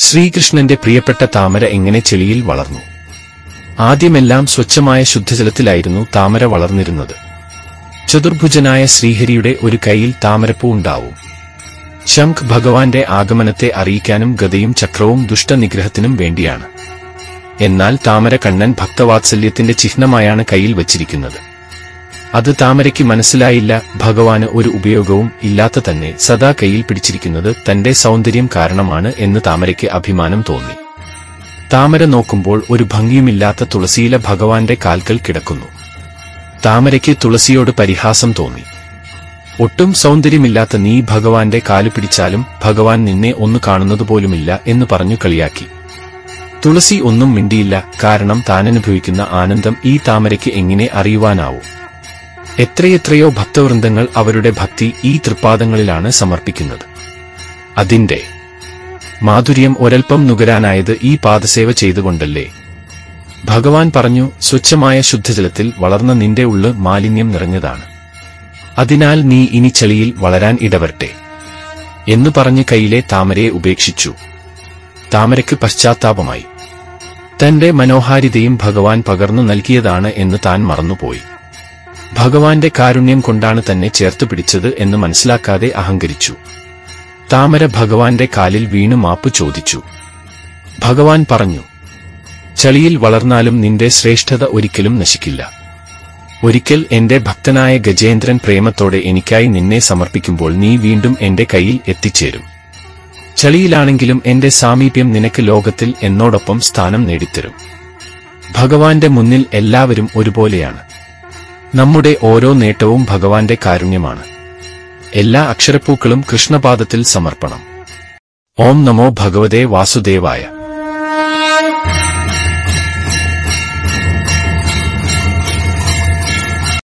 ശ്രീകൃഷ്ണന്റെ പ്രിയപ്പെട്ട താമര എങ്ങനെ ചെളിയിൽ വളർന്നു? ആദ്യമെല്ലാം സ്വച്ഛമായ ശുദ്ധജലത്തിലായിരുന്നു താമര വളർന്നിരുന്നത്. ചതുർഭുജനായ ശ്രീഹരിയുടെ ഒരു കൈയിൽ താമരപ്പൂ ഉണ്ടാവും. ശംഖ് ഭഗവാന്റെ ആഗമനത്തെ അറിയിക്കാനും ഗദയും ചക്രവും ദുഷ്ടനിഗ്രഹത്തിനും വേണ്ടിയാണ്. എന്നാൽ താമര കണ്ണൻ ഭക്തവാത്സല്യത്തിന്റെ ചിഹ്നമായാണ് കയ്യിൽ വച്ചിരിക്കുന്നത്. അത് താമരയ്ക്ക് മനസ്സിലായില്ല. ഭഗവാന് ഒരു ഉപയോഗവും ഇല്ലാത്ത തന്നെ സദാ കയ്യിൽ പിടിച്ചിരിക്കുന്നത് തന്റെ സൗന്ദര്യം കാരണമാണ് എന്ന് താമരയ്ക്ക് അഭിമാനം തോന്നി. താമര നോക്കുമ്പോൾ ഒരു ഭംഗിയുമില്ലാത്ത തുളസിയില ഭഗവാന്റെ കാൽക്കൽ കിടക്കുന്നു. താമരയ്ക്ക് തുളസിയോട് പരിഹാസം തോന്നി. ഒട്ടും സൗന്ദര്യമില്ലാത്ത നീ ഭഗവാന്റെ കാലു പിടിച്ചാലും ഭഗവാൻ നിന്നെ ഒന്ന് കാണുന്നതുപോലുമില്ല എന്ന് പറഞ്ഞു കളിയാക്കി. തുളസി ഒന്നും മിണ്ടിയില്ല. കാരണം താനനുഭവിക്കുന്ന ആനന്ദം ഈ താമരയ്ക്ക് എങ്ങനെ അറിയുവാനാവൂ? എത്രയെത്രയോ ഭക്തവൃന്ദങ്ങൾ അവരുടെ ഭക്തി ഈ തൃപ്പാദങ്ങളിലാണ് സമർപ്പിക്കുന്നത്. അതിന്റെ മാധുര്യം ഒരൽപ്പം നുകരാനായത് ഈ പാദസേവ ചെയ്തുകൊണ്ടല്ലേ? ഭഗവാൻ പറഞ്ഞു, സ്വച്ഛമായ ശുദ്ധജലത്തിൽ വളർന്ന നിന്റെ ഉള്ള് മാലിന്യം നിറഞ്ഞതാണ്. അതിനാൽ നീ ഇനി ചെളിയിൽ വളരാൻ ഇടവരട്ടെ എന്നു പറഞ്ഞ് കൈയിലെ താമരയെ ഉപേക്ഷിച്ചു. താമരയ്ക്ക് പശ്ചാത്താപമായി. തന്റെ മനോഹാരിതയും ഭഗവാൻ പകർന്നു നൽകിയതാണ് എന്ന് താൻ മറന്നുപോയി. ഭഗവാന്റെ കാരുണ്യം കൊണ്ടാണ് തന്നെ ചേർത്തു പിടിച്ചത് എന്ന് മനസ്സിലാക്കാതെ അഹങ്കരിച്ചു. താമര ഭഗവാന്റെ കാലിൽ വീണു മാപ്പ് ചോദിച്ചു. ഭഗവാൻ പറഞ്ഞു, ചളിയിൽ വളർന്നാലും നിന്റെ ശ്രേഷ്ഠത ഒരിക്കലും നശിക്കില്ല. ഒരിക്കൽ എന്റെ ഭക്തനായ ഗജേന്ദ്രൻ പ്രേമത്തോടെ എനിക്കായി നിന്നെ സമർപ്പിക്കുമ്പോൾ നീ വീണ്ടും എന്റെ കയ്യിൽ എത്തിച്ചേരും. ചളിയിലാണെങ്കിലും എന്റെ സാമീപ്യം നിനക്ക് ലോകത്തിൽ എന്നോടൊപ്പം സ്ഥാനം നേടിത്തരും. ഭഗവാന്റെ മുന്നിൽ എല്ലാവരും ഒരുപോലെയാണ്. നമ്മുടെ ഓരോ നേട്ടവും ഭഗവാന്റെ കാരുണ്യമാണ്. എല്ലാ അക്ഷരപ്പൂക്കളും കൃഷ്ണപാദത്തിൽ സമർപ്പണം. ഓം നമോ ഭഗവതേ വാസുദേവായ.